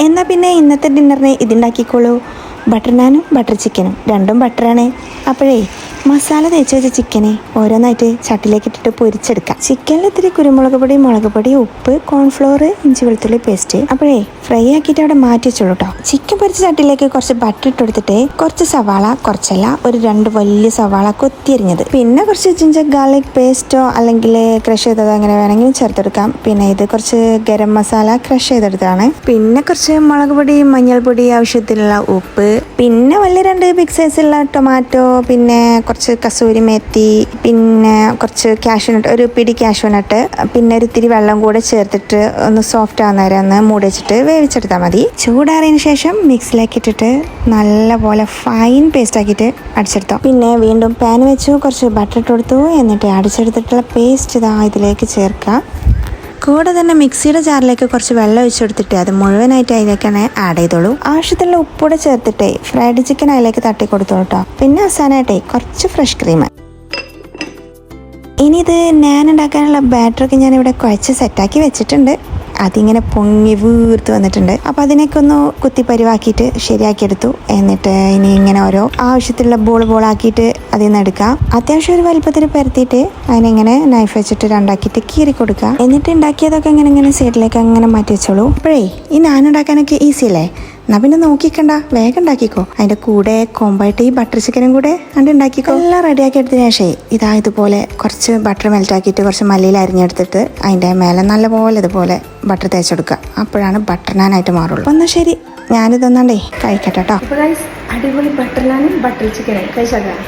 എന്നാൽ പിന്നെ ഇന്നത്തെ ഡിന്നറിന് ഇതുണ്ടാക്കിക്കോളൂ. ബട്ടർ നാനും ബട്ടർ ചിക്കനും രണ്ടും ബട്ടറാണ്. അപ്പോഴേ മസാല തേച്ച് വെച്ച ചിക്കനെ ഓരോന്നായിട്ട് ചട്ടിലേക്ക് ഇട്ടിട്ട് പൊരിച്ചെടുക്കാം. ചിക്കനിൽ ഇത്തിരി കുരുമുളക് പൊടി, മുളക് പൊടി, ഉപ്പ്, കോൺഫ്ലോർ, ഇഞ്ചി വെളുത്തുള്ളി പേസ്റ്റ്. അപ്പോഴേ ഫ്രൈ ആക്കിയിട്ട് അവിടെ മാറ്റി വെച്ചോളൂ കേട്ടോ. ചിക്കൻ പൊരിച്ച ചട്ടിലേക്ക് കുറച്ച് ബട്ടർ ഇട്ട് കൊടുത്തിട്ട് കുറച്ച് സവാള, കുറച്ചല്ല ഒരു 2 വലിയ സവാള കൊത്തിയരിഞ്ഞത്, പിന്നെ കുറച്ച് ജിഞ്ചർ ഗാർലിക് പേസ്റ്റോ അല്ലെങ്കിൽ ക്രഷ് ചെയ്തതോ അങ്ങനെ വേണമെങ്കിലും ചേർത്തെടുക്കാം. പിന്നെ ഇത് കുറച്ച് ഗരം മസാല ക്രഷ് ചെയ്തെടുത്താണ്. പിന്നെ കുറച്ച് മുളക് പൊടി, മഞ്ഞൾപ്പൊടി, ആവശ്യത്തിനുള്ള ഉപ്പ്, പിന്നെ വലിയ 2 ബിഗ് സൈസുള്ള ടൊമാറ്റോ, പിന്നെ കുറച്ച് കസൂരി മേത്തി, പിന്നെ കുറച്ച് കാഷ്യൂനട്ട്, ഒരു പിടി കാഷ്യൂനട്ട്, പിന്നെ ഒരു ഇത്തിരി വെള്ളം കൂടെ ചേർത്തിട്ട് ഒന്ന് സോഫ്റ്റ് ആവുന്നവരെ ഒന്ന് മൂടി വെച്ചിട്ട് വേവിച്ചെടുത്താൽ മതി. ചൂടാറിയതിന് ശേഷം മിക്സിലേക്ക് ഇട്ടിട്ട് നല്ലപോലെ ഫൈൻ പേസ്റ്റ് ആക്കിയിട്ട് അടിച്ചെടുത്തോ. പിന്നെ വീണ്ടും പാൻ വെച്ചു, കുറച്ച് ബട്ടർ ഇട്ട് കൊടുത്തു, എന്നിട്ട് അടിച്ചെടുത്തിട്ടുള്ള പേസ്റ്റ് ഇതാ ഇതിലേക്ക് ചേർക്കാം. കൂടെ തന്നെ മിക്സിയുടെ ജാറിലേക്ക് കുറച്ച് വെള്ളം ഒഴിച്ചെടുത്തിട്ട് അത് മുഴുവനായിട്ട് അതിലേക്കാണ് ആഡ് ചെയ്തോളൂ. ആവശ്യത്തിലുള്ള ഉപ്പൂടെ ചേർത്തിട്ടേ ഫ്രൈഡ് ചിക്കൻ അതിലേക്ക് തട്ടി കൊടുത്തോളൂ കേട്ടോ. പിന്നെ അവസാനമായിട്ടേ കുറച്ച് ഫ്രഷ് ക്രീം. ഇനി ഇത് ഞാൻ ഉണ്ടാക്കാനുള്ള ബാറ്ററൊക്കെ ഞാനിവിടെ കുഴച്ച് സെറ്റാക്കി വെച്ചിട്ടുണ്ട്. അതിങ്ങനെ പൊങ്ങി വീർത്ത് വന്നിട്ടുണ്ട്. അപ്പോൾ അതിനൊക്കെ ഒന്ന് കുത്തി പരിവാക്കിയിട്ട് ശരിയാക്കിയെടുത്തു. എന്നിട്ട് ഇനി ഇങ്ങനെ ഓരോ ആവശ്യത്തിലുള്ള ബോളാക്കിയിട്ട് അതിൽ നിന്ന് എടുക്കാം. അത്യാവശ്യം ഒരു വലുപ്പത്തിൽ പരത്തിയിട്ട് അതിനെങ്ങനെ നൈഫ് വെച്ചിട്ട് രണ്ടാക്കിയിട്ട് കീറി കൊടുക്കുക. എന്നിട്ട് ഉണ്ടാക്കിയതൊക്കെ ഇങ്ങനെ സൈഡിലേക്ക് അങ്ങനെ മാറ്റി വെച്ചോളൂ. അപ്പോഴേ ഈ നാൻ ഉണ്ടാക്കാനൊക്കെ ഈസി അല്ലേ? എന്നാൽ പിന്നെ നോക്കിക്കണ്ട, വേഗം ഉണ്ടാക്കിക്കോ. അതിൻ്റെ കൂടെ കോമ്പായിട്ട് ഈ ബട്ടർ ചിക്കനും കൂടെ അണ്ട് ഉണ്ടാക്കിക്കോ. എല്ലാം റെഡിയാക്കി എടുത്തതിന് ശേഷം ഇതാ ഇതുപോലെ കുറച്ച് ബട്ടർ മെൽറ്റാക്കിയിട്ട് കുറച്ച് മല്ലിയിൽ അരിഞ്ഞെടുത്തിട്ട് അതിൻ്റെ മേലെ നല്ലപോലെ ഇതുപോലെ ബട്ടർ തേച്ചെടുക്കുക. അപ്പോഴാണ് ബട്ടർ നാനായിട്ട് മാറുള്ളൂ. എന്നാൽ ശരി, ഞാനിതൊന്നാണ്ടേ കഴിക്കട്ടെ കേട്ടോ. അടിപൊളി ബട്ടർ നാനും ബട്ടർ ചിക്കനും കഴിച്ചാക്കാം.